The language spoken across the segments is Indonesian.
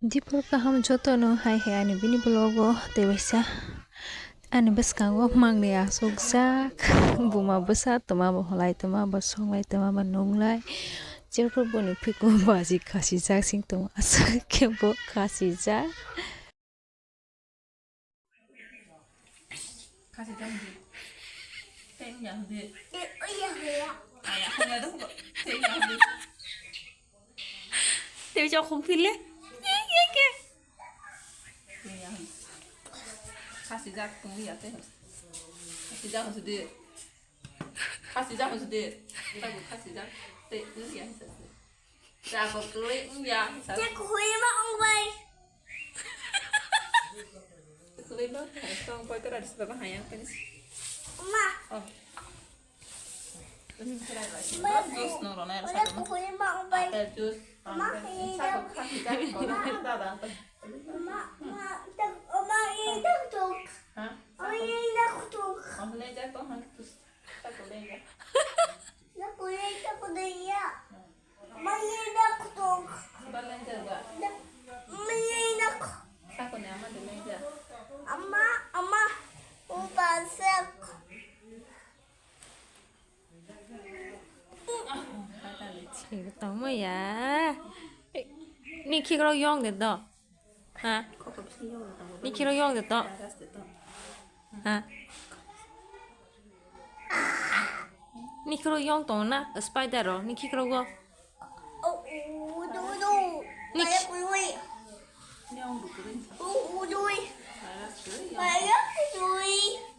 Dipur kaham joto no hai hai ani bini blogo te besa ani bes kango mang ne asok jak buma besa toma bo holai toma bo songlai toma bo nonglai jerpo boni phiko baji khasi jak sing toma asa ke bo khasi jak khasi jak di teng yang di ayah hanya dong teng yang di Dewi cho không pin le ye teng yang khasi jak tunggu ya teh khasi jak harus di khasi jak harus di lagi khasi jak teh ini ya Dạ có cưới cũng dạ Chắc khuya mà ông bay cưới đó phải xong quay cái này sẽ có hay cái 엄마 ini saya lagi jus noro nih Chắc khuya mà ông bay ada jus satu kasih jak kalau kita ada 엄마 이 닭죽 hah 엄마 이 닭죽 oh ini jak tuh jus satu lagi 나 khuya 닭죽 ya 엄마 이 닭죽 sebentar juga 엄마 이 닭죽 satu nyaman dulu aja 엄마 오빠 색 chỉ tao mà ya ni khi có yong được đó hả ni khi có yong được đó hả ni khi có yong đó na spider rồi ni khi có go 우두두 니 마야 구이 yang bukurin 우두이 saya 마야 구이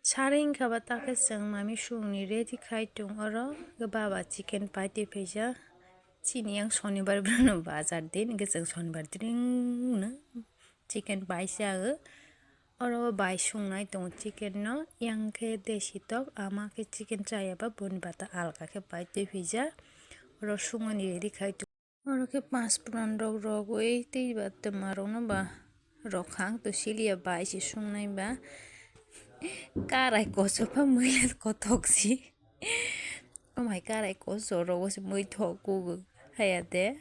Charing kabata ke sang mami shungni ready khai tung oro ga baba chicken party pheja chini yang shonibar brano bazar din ga sang shonibar din na chicken baisa ga oro bai sungnai tung chicken no yang ke deshi tok ama ke chicken chaya ba bun bata alka ke party pheja oro sungani ready khai tung oro ke pas pran rog rog oi ti ba tamaro na ba rokhang to silia bai si sungnai ba Carai coso pa muy kotoksi. Oh my carai coso ro was muy toku. Hayate.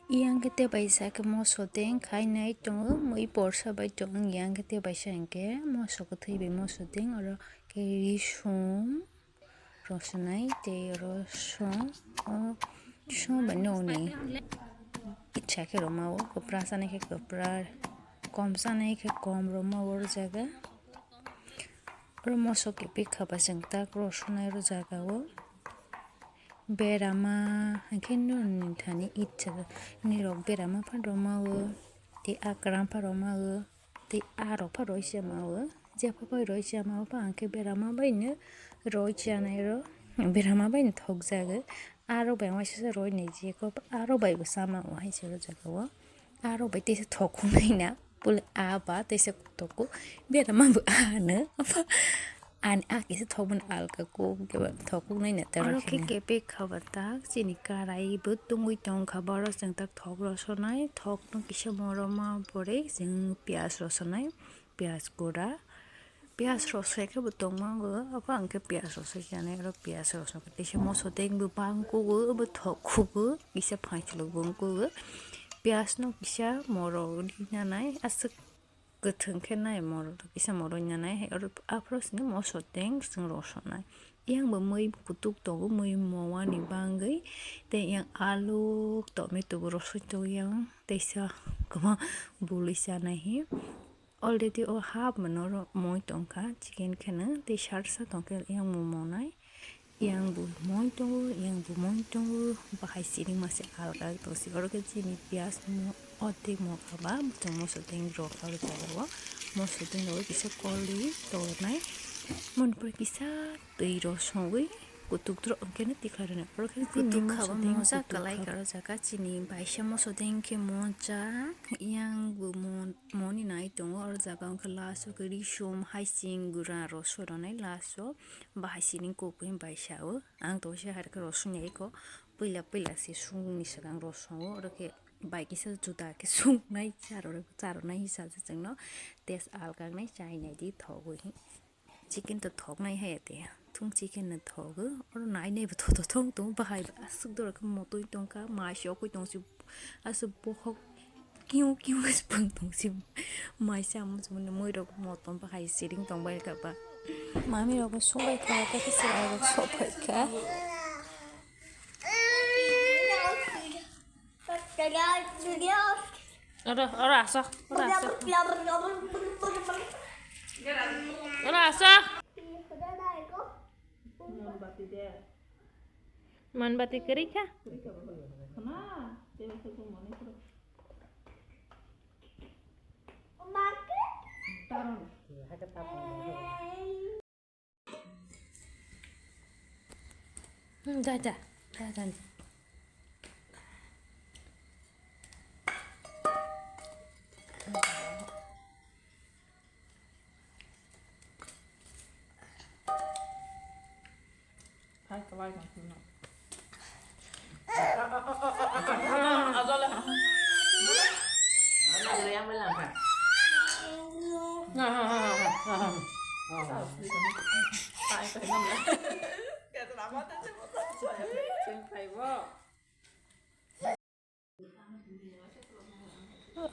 Yang kete baisa ke moso den khai nai tong muy borsa bai tong yang kete baisa ke moso ko thui be moso den oro ke rishum rosnai te roson o shom banoni इच्छा के रोमा वो कपड़ा साने के कपड़ा कम साने के कम रोमा वो जगह रोमा सो के पिक खबर संगता क्रोशना रो जगह वो बेरामा हंके नो थानी इच्छा नि रोक बेरामा पर रोमा वो ते आकराम पर रोमा वो ते आरो पर रोइसे मा वो जे पर रोइसे मा वो हंके बेरामा बाइने रोइसे ना रो बेरामा बाइने थक जगह आरो बाय वासे रोइ नै जे को आरो बाय सामा वहाय से जगह आरो बाय तेसे थकु नैना पुल आबा तेसे थकु बेरामा बु आनो आन आके थकबन आलका को के थकु नैना तर के पे खबता सिनि काराइ बु तुंगुइ तंग खबर जों तक थक रसनाय थक न किसे मरमा परे जों प्याज रसनाय प्याज गोरा प्याज रसनाय के बतंग मांगो apa angke प्याज रसनाय जाने रो प्याज रसनाय के तेसे मसो देंग बु बांगको बु थकु बु किसे फाइचलो बंको प्याज न किसे मरो दिनानाय आस गोथों के नाय मरो किसे मरो नानाय और आफ्रोस नि मसो देंग जों रसनाय yang bơ mui kutuk to mui mawani bangai te yang alu tomato rosu to yang te sa kama bulisa nahi already or half manoro moi tongka chicken kana te sharsa tongka yang momonai yang bu moi tongu bahai sini masih alga to si oro ke chini pias mo ote mo kaba mo so teng ro kala jawa mo so teng ro kisa koli to nai mon por kisa teiro songui kutuk tro kene tikharana oro ke kutuk khaba mo sa kalai karo jaka chini baisa mo so teng ke moncha yang bu moni nai tongo oro jaga ke laso ke rishom haising gura ro soronai laso bahai sini ko pin baisa o ang to se har ke rosunyai ko pila si sung ni sakang rosongo oro ke bai kisa juta ke sung nai charo nai hisa jengno tes algang nai chai nai di thogoi chicken to thok nai hai te thung chicken na thogu or nai nei ba to thong tung ba hai ba suk dor ka mo tu tong ka ma sho ku tong si asu bo hok kiu kiu is pung tong si mai sam mu moi ro mo tong ba hai sitting tong ba ka ba ma mi ro ko so bai ka ka sa ro so bai ka ora asa Manbati keri kah? Dah. Hai cái vai còn không nào. Rồi em mới làm hả? Tại phải nằm lại. Kể từ đó bắt đến trên phải vô.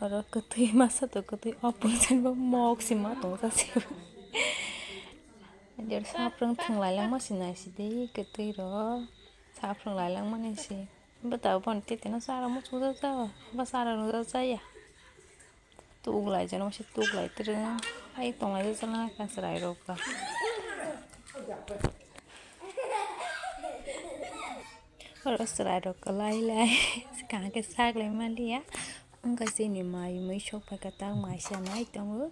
Ora ketui masa tu ketui opung sen ba mok si ma tong sa si Jadi saprang thang lai lang ma si nai si dei ketui ro saprang lai lang ma nei si ba ta bon ti te na sa ra mo chu sa ba sa ra no sa ya tu lai cha no si tu lai tre ai tong lai sa na ka sa rai ro ka Ora sa rai ro ka lai ka ke sak lai ma li ya ang kasi ni mai mới shop pa katang mai sa nai tong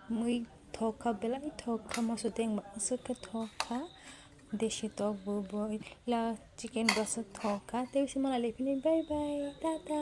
muy thoka belai thoka ma su teng ma su ka thoka deshi tok bu boy la chicken basa thoka te si mala le bye bye tata